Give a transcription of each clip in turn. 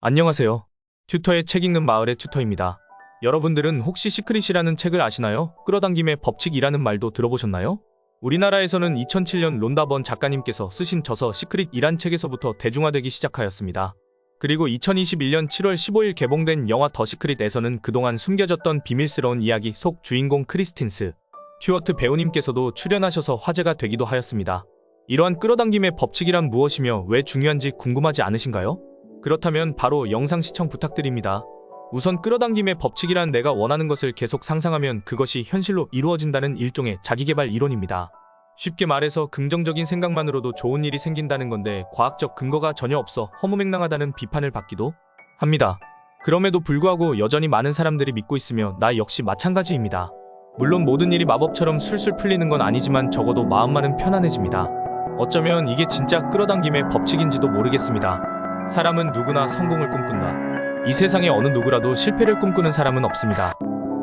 안녕하세요. 튜터의 책 읽는 마을의 튜터입니다. 여러분들은 혹시 시크릿이라는 책을 아시나요? 끌어당김의 법칙이라는 말도 들어보셨나요? 우리나라에서는 2007년 론다번 작가님께서 쓰신 저서 시크릿이란 책에서부터 대중화되기 시작하였습니다. 그리고 2021년 7월 15일 개봉된 영화 더 시크릿에서는 그동안 숨겨졌던 비밀스러운 이야기 속 주인공 크리스틴 스튜어트 배우님께서도 출연하셔서 화제가 되기도 하였습니다. 이러한 끌어당김의 법칙이란 무엇이며 왜 중요한지 궁금하지 않으신가요? 그렇다면 바로 영상 시청 부탁드립니다. 우선 끌어당김의 법칙이란 내가 원하는 것을 계속 상상하면 그것이 현실로 이루어진다는 일종의 자기계발 이론입니다. 쉽게 말해서 긍정적인 생각만으로도 좋은 일이 생긴다는 건데 과학적 근거가 전혀 없어 허무맹랑하다는 비판을 받기도 합니다. 그럼에도 불구하고 여전히 많은 사람들이 믿고 있으며 나 역시 마찬가지입니다. 물론 모든 일이 마법처럼 술술 풀리는 건 아니지만 적어도 마음만은 편안해집니다. 어쩌면 이게 진짜 끌어당김의 법칙인지도 모르겠습니다. 사람은 누구나 성공을 꿈꾼다. 이 세상에 어느 누구라도 실패를 꿈꾸는 사람은 없습니다.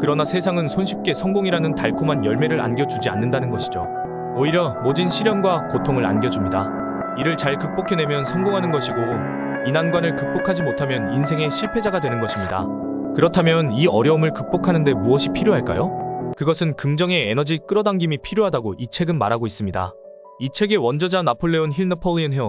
그러나 세상은 손쉽게 성공이라는 달콤한 열매를 안겨주지 않는다는 것이죠. 오히려 모진 시련과 고통을 안겨줍니다. 이를 잘 극복해내면 성공하는 것이고 이 난관을 극복하지 못하면 인생의 실패자가 되는 것입니다. 그렇다면 이 어려움을 극복하는 데 무엇이 필요할까요? 그것은 긍정의 에너지 끌어당김이 필요하다고 이 책은 말하고 있습니다. 이 책의 원저자 나폴레온 힐 너폴리언 힐,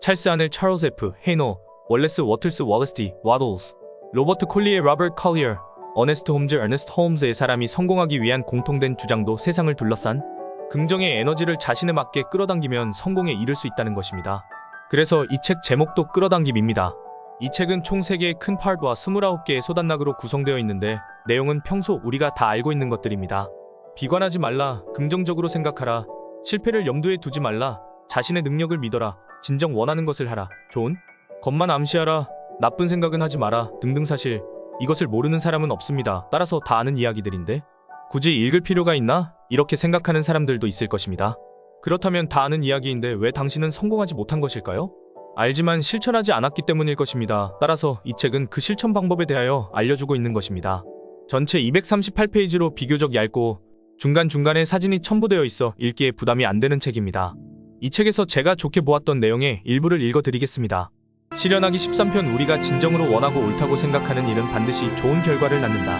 찰스 아넬 찰스 F 헤이노, 월레스 워틀스 월레스티 와돌스, 로버트 콜리에 로버트 컬리어, 어네스트 홈즈 에너스트 홈즈의 사람이 성공하기 위한 공통된 주장도 세상을 둘러싼 긍정의 에너지를 자신에 맞게 끌어당기면 성공에 이를 수 있다는 것입니다. 그래서 이 책 제목도 끌어당김입니다. 이 책은 총 3개의 큰 파트와 29개의 소단락으로 구성되어 있는데 내용은 평소 우리가 다 알고 있는 것들입니다. 비관하지 말라, 긍정적으로 생각하라, 실패를 염두에 두지 말라, 자신의 능력을 믿어라, 진정 원하는 것을 하라, 좋은 것만 암시하라, 나쁜 생각은 하지 마라 등등. 사실 이것을 모르는 사람은 없습니다. 따라서 다 아는 이야기들인데 굳이 읽을 필요가 있나? 이렇게 생각하는 사람들도 있을 것입니다. 그렇다면 다 아는 이야기인데 왜 당신은 성공하지 못한 것일까요? 알지만 실천하지 않았기 때문일 것입니다. 따라서 이 책은 그 실천 방법에 대하여 알려주고 있는 것입니다. 전체 238페이지로 비교적 얇고 중간중간에 사진이 첨부되어 있어 읽기에 부담이 안 되는 책입니다. 이 책에서 제가 좋게 보았던 내용의 일부를 읽어드리겠습니다. 실현하기 13편 우리가 진정으로 원하고 옳다고 생각하는 일은 반드시 좋은 결과를 낳는다.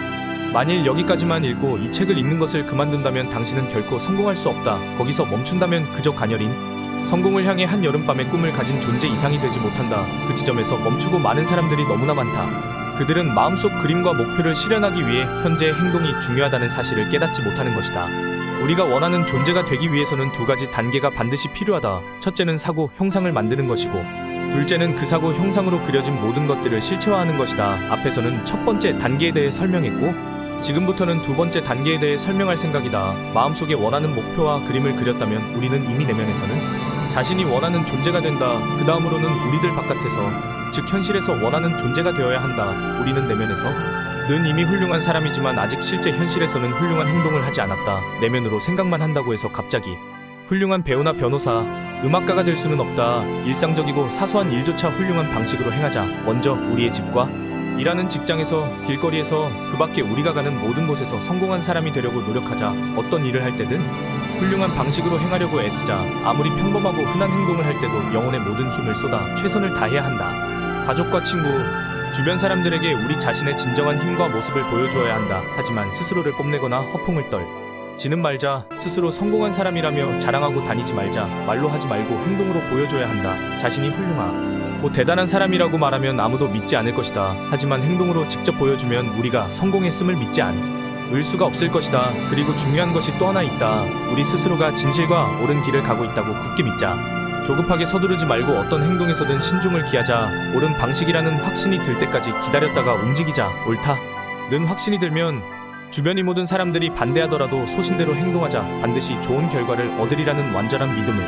만일 여기까지만 읽고 이 책을 읽는 것을 그만둔다면 당신은 결코 성공할 수 없다. 거기서 멈춘다면 그저 가녀린 성공을 향해 한 여름밤의 꿈을 가진 존재 이상이 되지 못한다. 그 지점에서 멈추고 많은 사람들이 너무나 많다. 그들은 마음속 그림과 목표를 실현하기 위해 현재의 행동이 중요하다는 사실을 깨닫지 못하는 것이다. 우리가 원하는 존재가 되기 위해서는 2가지 단계가 반드시 필요하다. 첫째는 사고 형상을 만드는 것이고 둘째는 그 사고 형상으로 그려진 모든 것들을 실체화하는 것이다. 앞에서는 첫 번째 단계에 대해 설명했고 지금부터는 2번째 단계에 대해 설명할 생각이다. 마음속에 원하는 목표와 그림을 그렸다면 우리는 이미 내면에서는 자신이 원하는 존재가 된다. 그 다음으로는 우리들 바깥에서 즉 현실에서 원하는 존재가 되어야 한다. 우리는 내면에서 는 이미 훌륭한 사람이지만 아직 실제 현실에서는 훌륭한 행동을 하지 않았다. 내면으로 생각만 한다고 해서 갑자기 훌륭한 배우나 변호사, 음악가가 될 수는 없다. 일상적이고 사소한 일조차 훌륭한 방식으로 행하자. 먼저 우리의 집과 일하는 직장에서, 길거리에서, 그 밖에 우리가 가는 모든 곳에서 성공한 사람이 되려고 노력하자. 어떤 일을 할 때든 훌륭한 방식으로 행하려고 애쓰자. 아무리 평범하고 흔한 행동을 할 때도 영혼의 모든 힘을 쏟아 최선을 다해야 한다. 가족과 친구, 주변 사람들에게 우리 자신의 진정한 힘과 모습을 보여주어야 한다. 하지만 스스로를 뽐내거나 허풍을 떨지는 말자. 스스로 성공한 사람이라며 자랑하고 다니지 말자. 말로 하지 말고 행동으로 보여줘야 한다. 자신이 훌륭하고 대단한 사람이라고 말하면 아무도 믿지 않을 것이다. 하지만 행동으로 직접 보여주면 우리가 성공했음을 믿지 않을 수가 없을 것이다. 그리고 중요한 것이 또 하나 있다. 우리 스스로가 진실과 옳은 길을 가고 있다고 굳게 믿자. 조급하게 서두르지 말고 어떤 행동에서든 신중을 기하자. 옳은 방식이라는 확신이 들 때까지 기다렸다가 움직이자. 옳다는 확신이 들면 주변이 모든 사람들이 반대하더라도 소신대로 행동하자. 반드시 좋은 결과를 얻으리라는 완전한 믿음을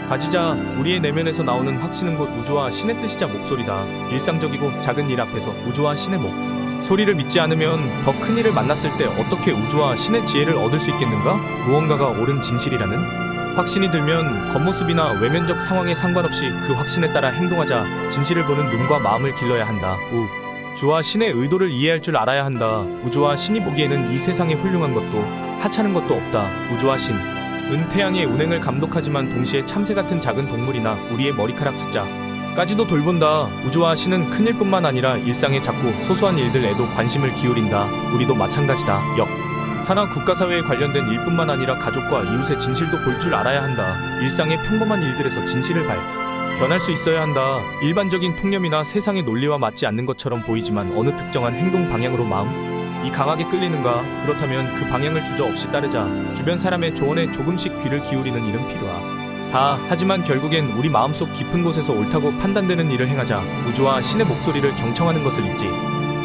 가지자. 우리의 내면에서 나오는 확신은 곧 우주와 신의 뜻이자 목소리다. 일상적이고 작은 일 앞에서 우주와 신의 목소리를 믿지 않으면 더 큰 일을 만났을 때 어떻게 우주와 신의 지혜를 얻을 수 있겠는가? 무언가가 옳은 진실이라는 확신이 들면 겉모습이나 외면적 상황에 상관없이 그 확신에 따라 행동하자. 진실을 보는 눈과 마음을 길러야 한다. 우주와 신의 의도를 이해할 줄 알아야 한다. 우주와 신이 보기에는 이 세상에 훌륭한 것도 하찮은 것도 없다. 우주와 신은 태양의 운행을 감독하지만 동시에 참새 같은 작은 동물이나 우리의 머리카락 숫자 까지도 돌본다. 우주와 신은 큰일뿐만 아니라 일상의 작고 소소한 일들에도 관심을 기울인다. 우리도 마찬가지다. 산하 국가사회에 관련된 일뿐만 아니라 가족과 이웃의 진실도 볼 줄 알아야 한다. 일상의 평범한 일들에서 진실을 발견할 수 있어야 한다. 일반적인 통념이나 세상의 논리와 맞지 않는 것처럼 보이지만 어느 특정한 행동 방향으로 마음이 강하게 끌리는가? 그렇다면 그 방향을 주저없이 따르자. 주변 사람의 조언에 조금씩 귀를 기울이는 일은 필요하다. 하지만 결국엔 우리 마음속 깊은 곳에서 옳다고 판단되는 일을 행하자. 우주와 신의 목소리를 경청하는 것을 잊지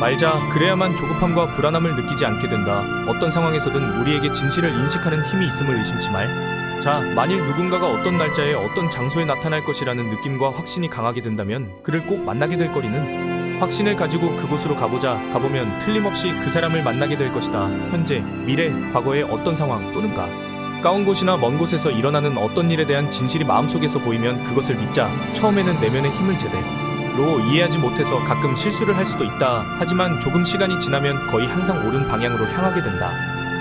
말자. 그래야만 조급함과 불안함을 느끼지 않게 된다. 어떤 상황에서든 우리에게 진실을 인식하는 힘이 있음을 의심치 말자. 만일 누군가가 어떤 날짜에 어떤 장소에 나타날 것이라는 느낌과 확신이 강하게 된다면 그를 꼭 만나게 될 거리는 확신을 가지고 그곳으로 가보자. 가보면 틀림없이 그 사람을 만나게 될 것이다. 현재, 미래, 과거의 어떤 상황 또는 가까운 곳이나 먼 곳에서 일어나는 어떤 일에 대한 진실이 마음속에서 보이면 그것을 믿자. 처음에는 내면의 힘을 제대로 이해하지 못해서 가끔 실수를 할 수도 있다. 하지만 조금 시간이 지나면 거의 항상 옳은 방향으로 향하게 된다.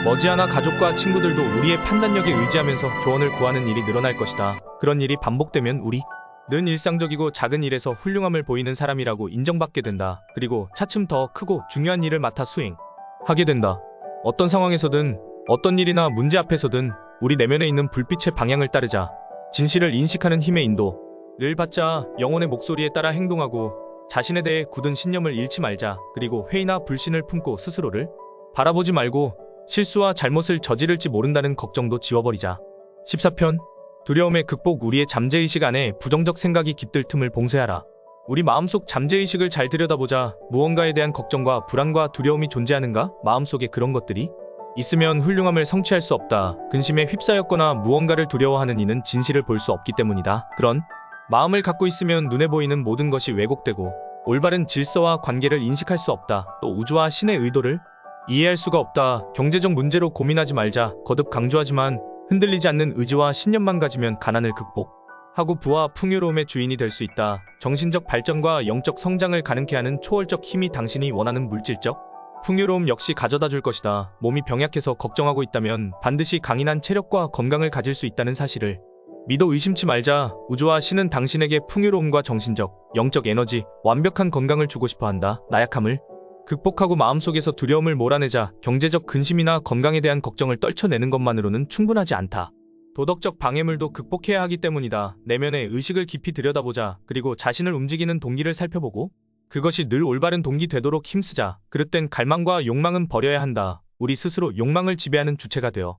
머지않아 가족과 친구들도 우리의 판단력에 의지하면서 조언을 구하는 일이 늘어날 것이다. 그런 일이 반복되면 우리는 일상적이고 작은 일에서 훌륭함을 보이는 사람이라고 인정받게 된다. 그리고 차츰 더 크고 중요한 일을 맡아 수행하게 된다. 어떤 상황에서든 어떤 일이나 문제 앞에서든 우리 내면에 있는 불빛의 방향을 따르자. 진실을 인식하는 힘의 인도를 받자. 영혼의 목소리에 따라 행동하고 자신에 대해 굳은 신념을 잃지 말자. 그리고 회의나 불신을 품고 스스로를 바라보지 말고 실수와 잘못을 저지를지 모른다는 걱정도 지워버리자. 14편 두려움의 극복. 우리의 잠재의식 안에 부정적 생각이 깃들 틈을 봉쇄하라. 우리 마음속 잠재의식을 잘 들여다보자. 무언가에 대한 걱정과 불안과 두려움이 존재하는가? 마음속에 그런 것들이 있으면 훌륭함을 성취할 수 없다. 근심에 휩싸였거나 무언가를 두려워하는 이는 진실을 볼 수 없기 때문이다. 그런 마음을 갖고 있으면 눈에 보이는 모든 것이 왜곡되고 올바른 질서와 관계를 인식할 수 없다. 또 우주와 신의 의도를 이해할 수가 없다. 경제적 문제로 고민하지 말자. 거듭 강조하지만 흔들리지 않는 의지와 신념만 가지면 가난을 극복하고 부와 풍요로움의 주인이 될 수 있다. 정신적 발전과 영적 성장을 가능케 하는 초월적 힘이 당신이 원하는 물질적 풍요로움 역시 가져다 줄 것이다. 몸이 병약해서 걱정하고 있다면 반드시 강인한 체력과 건강을 가질 수 있다는 사실을 믿어 의심치 말자. 우주와 신은 당신에게 풍요로움과 정신적, 영적 에너지, 완벽한 건강을 주고 싶어 한다. 나약함을 극복하고 마음속에서 두려움을 몰아내자. 경제적 근심이나 건강에 대한 걱정을 떨쳐내는 것만으로는 충분하지 않다. 도덕적 방해물도 극복해야 하기 때문이다. 내면의 의식을 깊이 들여다보자. 그리고 자신을 움직이는 동기를 살펴보고 그것이 늘 올바른 동기 되도록 힘쓰자. 그릇된 갈망과 욕망은 버려야 한다. 우리 스스로 욕망을 지배하는 주체가 되어야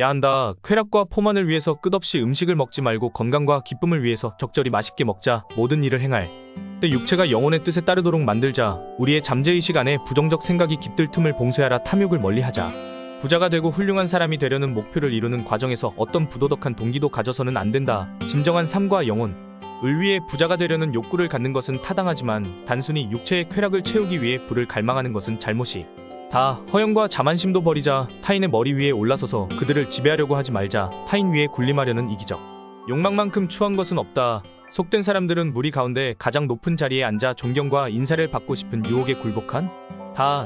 한다. 쾌락과 포만을 위해서 끝없이 음식을 먹지 말고 건강과 기쁨을 위해서 적절히 맛있게 먹자. 모든 일을 행할 때 육체가 영혼의 뜻에 따르도록 만들자. 우리의 잠재의식 안에 부정적 생각이 깃들 틈을 봉쇄하라. 탐욕을 멀리하자. 부자가 되고 훌륭한 사람이 되려는 목표를 이루는 과정에서 어떤 부도덕한 동기도 가져서는 안 된다. 진정한 삶과 영혼을 위해 부자가 되려는 욕구를 갖는 것은 타당하지만 단순히 육체의 쾌락을 채우기 위해 부를 갈망하는 것은 잘못이다. 허영과 자만심도 버리자. 타인의 머리 위에 올라서서 그들을 지배하려고 하지 말자. 타인 위에 군림하려는 이기적 욕망만큼 추한 것은 없다. 속된 사람들은 무리 가운데 가장 높은 자리에 앉아 존경과 인사를 받고 싶은 유혹에 굴복한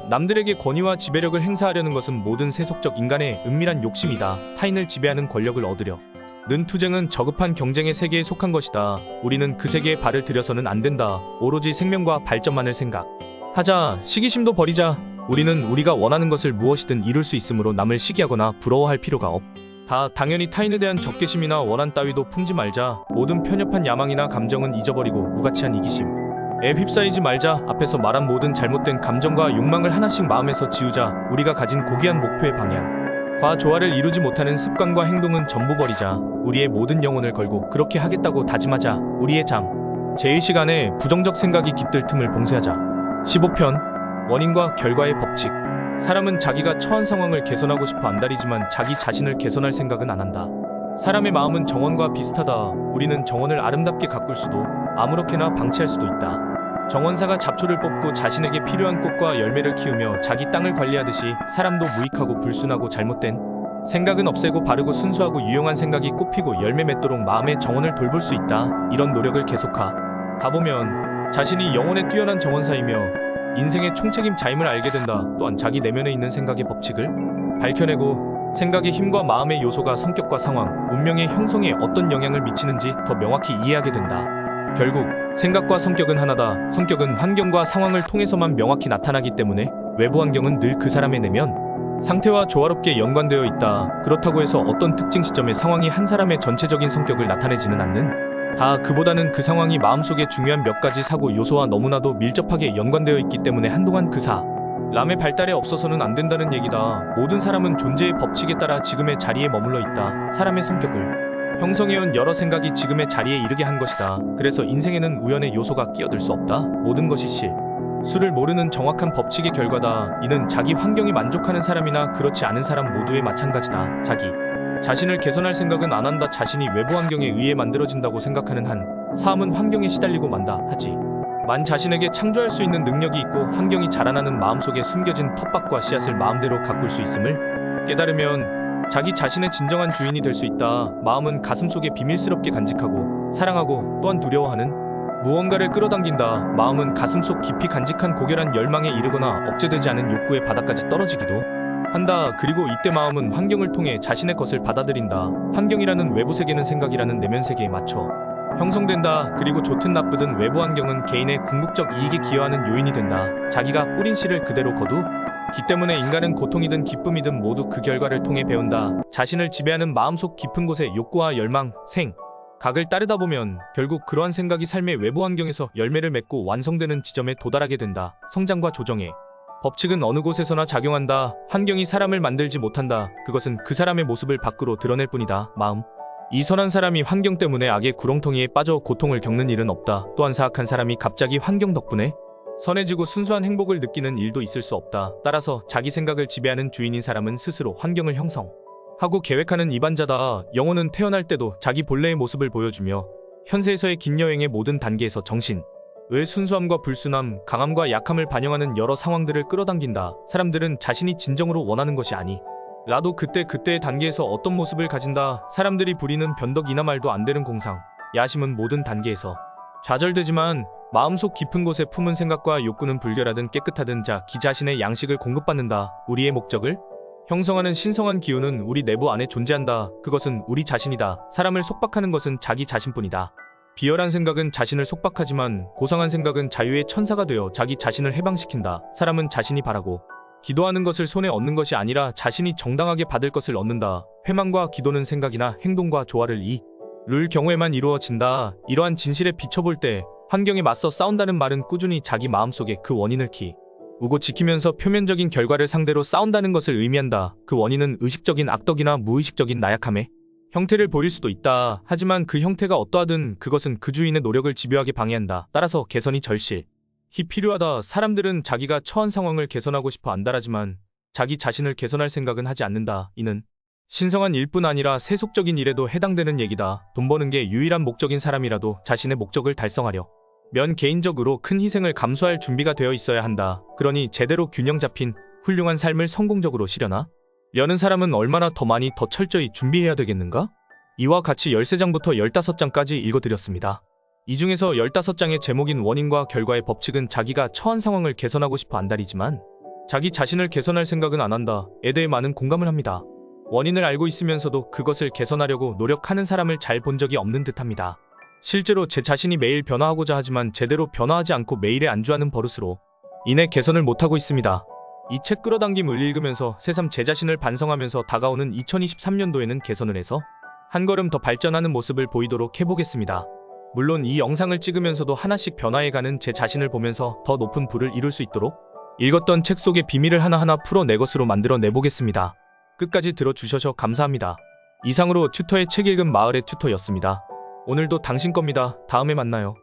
남들에게 권위와 지배력을 행사하려는 것은 모든 세속적 인간의 은밀한 욕심이다. 타인을 지배하는 권력을 얻으려는 투쟁은 저급한 경쟁의 세계에 속한 것이다. 우리는 그 세계에 발을 들여서는 안 된다. 오로지 생명과 발전만을 생각하자. 시기심도 버리자. 우리는 우리가 원하는 것을 무엇이든 이룰 수 있으므로 남을 시기하거나 부러워할 필요가 없다. 당연히 타인에 대한 적개심이나 원한 따위도 품지 말자. 모든 편협한 야망이나 감정은 잊어버리고 무가치한 이기심에 휩싸이지 말자. 앞에서 말한 모든 잘못된 감정과 욕망을 하나씩 마음에서 지우자. 우리가 가진 고귀한 목표의 방향과 조화를 이루지 못하는 습관과 행동은 전부 버리자. 우리의 모든 영혼을 걸고 그렇게 하겠다고 다짐하자. 우리의 잠재의식 안에 부정적 생각이 깃들 틈을 봉쇄하자. 15편 원인과 결과의 법칙. 사람은 자기가 처한 상황을 개선하고 싶어 안달이지만 자기 자신을 개선할 생각은 안 한다. 사람의 마음은 정원과 비슷하다. 우리는 정원을 아름답게 가꿀 수도 아무렇게나 방치할 수도 있다. 정원사가 잡초를 뽑고 자신에게 필요한 꽃과 열매를 키우며 자기 땅을 관리하듯이 사람도 무익하고 불순하고 잘못된 생각은 없애고 바르고 순수하고 유용한 생각이 꽃피고 열매 맺도록 마음의 정원을 돌볼 수 있다. 이런 노력을 계속하다 보면 자신이 영혼의 뛰어난 정원사이며 인생의 총책임자임을 알게 된다. 또한 자기 내면에 있는 생각의 법칙을 밝혀내고 생각의 힘과 마음의 요소가 성격과 상황, 운명의 형성에 어떤 영향을 미치는지 더 명확히 이해하게 된다. 결국 생각과 성격은 하나다. 성격은 환경과 상황을 통해서만 명확히 나타나기 때문에 외부 환경은 늘 그 사람의 내면 상태와 조화롭게 연관되어 있다. 그렇다고 해서 어떤 특정 시점의 상황이 한 사람의 전체적인 성격을 나타내지는 않는 다. 그보다는 그 상황이 마음속에 중요한 몇 가지 사고 요소와 너무나도 밀접하게 연관되어 있기 때문에 한동안 그 사람의 발달에 없어서는 안 된다는 얘기다. 모든 사람은 존재의 법칙에 따라 지금의 자리에 머물러 있다. 사람의 성격을 형성해온 여러 생각이 지금의 자리에 이르게 한 것이다. 그래서 인생에는 우연의 요소가 끼어들 수 없다. 모든 것이 수를 모르는 정확한 법칙의 결과다. 이는 자기 환경이 만족하는 사람이나 그렇지 않은 사람 모두에 마찬가지다. 자기 자신을 개선할 생각은 안 한다. 자신이 외부 환경에 의해 만들어진다고 생각하는 한 사람은 환경에 시달리고 만다. 하지만 자신에게 창조할 수 있는 능력이 있고 환경이 자라나는 마음속에 숨겨진 텃밭과 씨앗을 마음대로 가꿀 수 있음을 깨달으면 자기 자신의 진정한 주인이 될 수 있다. 마음은 가슴속에 비밀스럽게 간직하고 사랑하고 또한 두려워하는 무언가를 끌어당긴다. 마음은 가슴속 깊이 간직한 고결한 열망에 이르거나 억제되지 않은 욕구의 바닥까지 떨어지기도 한다. 그리고 이때 마음은 환경을 통해 자신의 것을 받아들인다. 환경이라는 외부 세계는 생각이라는 내면 세계에 맞춰 형성된다. 그리고 좋든 나쁘든 외부 환경은 개인의 궁극적 이익에 기여하는 요인이 된다. 자기가 뿌린 씨를 그대로 거두기 때문에 인간은 고통이든 기쁨이든 모두 그 결과를 통해 배운다. 자신을 지배하는 마음속 깊은 곳에 욕구와 열망, 각을 따르다 보면 결국 그러한 생각이 삶의 외부 환경에서 열매를 맺고 완성되는 지점에 도달하게 된다. 성장과 조정의 법칙은 어느 곳에서나 작용한다. 환경이 사람을 만들지 못한다. 그것은 그 사람의 모습을 밖으로 드러낼 뿐이다. 마음 이 선한 사람이 환경 때문에 악의 구렁텅이에 빠져 고통을 겪는 일은 없다. 또한 사악한 사람이 갑자기 환경 덕분에 선해지고 순수한 행복을 느끼는 일도 있을 수 없다. 따라서 자기 생각을 지배하는 주인인 사람은 스스로 환경을 형성하고 계획하는 이반자다. 영혼은 태어날 때도 자기 본래의 모습을 보여주며 현세에서의 긴 여행의 모든 단계에서 정신의 순수함과 불순함, 강함과 약함을 반영하는 여러 상황들을 끌어당긴다. 사람들은 자신이 진정으로 원하는 것이 아니라도 그때의 단계에서 어떤 모습을 가진다. 사람들이 부리는 변덕이나 말도 안 되는 공상, 야심은 모든 단계에서 좌절되지만 마음속 깊은 곳에 품은 생각과 욕구는 불결하든 깨끗하든 자기 자신의 양식을 공급받는다. 우리의 목적을 형성하는 신성한 기운은 우리 내부 안에 존재한다. 그것은 우리 자신이다. 사람을 속박하는 것은 자기 자신뿐이다. 비열한 생각은 자신을 속박하지만 고상한 생각은 자유의 천사가 되어 자기 자신을 해방시킨다. 사람은 자신이 바라고 기도하는 것을 손에 얻는 것이 아니라 자신이 정당하게 받을 것을 얻는다. 회망과 기도는 생각이나 행동과 조화를 이룰 경우에만 이루어진다. 이러한 진실에 비춰볼 때 환경에 맞서 싸운다는 말은 꾸준히 자기 마음속에 그 원인을 우고 지키면서 표면적인 결과를 상대로 싸운다는 것을 의미한다. 그 원인은 의식적인 악덕이나 무의식적인 나약함의 형태를 보일 수도 있다. 하지만 그 형태가 어떠하든 그것은 그 주인의 노력을 집요하게 방해한다. 따라서 개선이 절실히 필요하다. 사람들은 자기가 처한 상황을 개선하고 싶어 안달하지만 자기 자신을 개선할 생각은 하지 않는다. 이는 신성한 일뿐 아니라 세속적인 일에도 해당되는 얘기다. 돈 버는 게 유일한 목적인 사람이라도 자신의 목적을 달성하려 면 개인적으로 큰 희생을 감수할 준비가 되어 있어야 한다. 그러니 제대로 균형 잡힌 훌륭한 삶을 성공적으로 실현하려는 사람은 얼마나 더 많이 더 철저히 준비해야 되겠는가? 이와 같이 13장부터 15장까지 읽어드렸습니다. 이 중에서 15장의 제목인 원인과 결과의 법칙은 자기가 처한 상황을 개선하고 싶어 안달이지만 자기 자신을 개선할 생각은 안 한다에 대해 많은 공감을 합니다. 원인을 알고 있으면서도 그것을 개선하려고 노력하는 사람을 잘 본 적이 없는 듯합니다. 실제로 제 자신이 매일 변화하고자 하지만 제대로 변화하지 않고 매일에 안주하는 버릇으로 인해 개선을 못하고 있습니다. 이 책 끌어당김을 읽으면서 새삼 제 자신을 반성하면서 다가오는 2023년도에는 개선을 해서 한 걸음 더 발전하는 모습을 보이도록 해보겠습니다. 물론 이 영상을 찍으면서도 하나씩 변화해가는 제 자신을 보면서 더 높은 부를 이룰 수 있도록 읽었던 책 속의 비밀을 하나하나 풀어내 것으로 만들어 내보겠습니다. 끝까지 들어주셔서 감사합니다. 이상으로 튜터의 책 읽은 마을의 튜터였습니다. 오늘도 당신 겁니다. 다음에 만나요.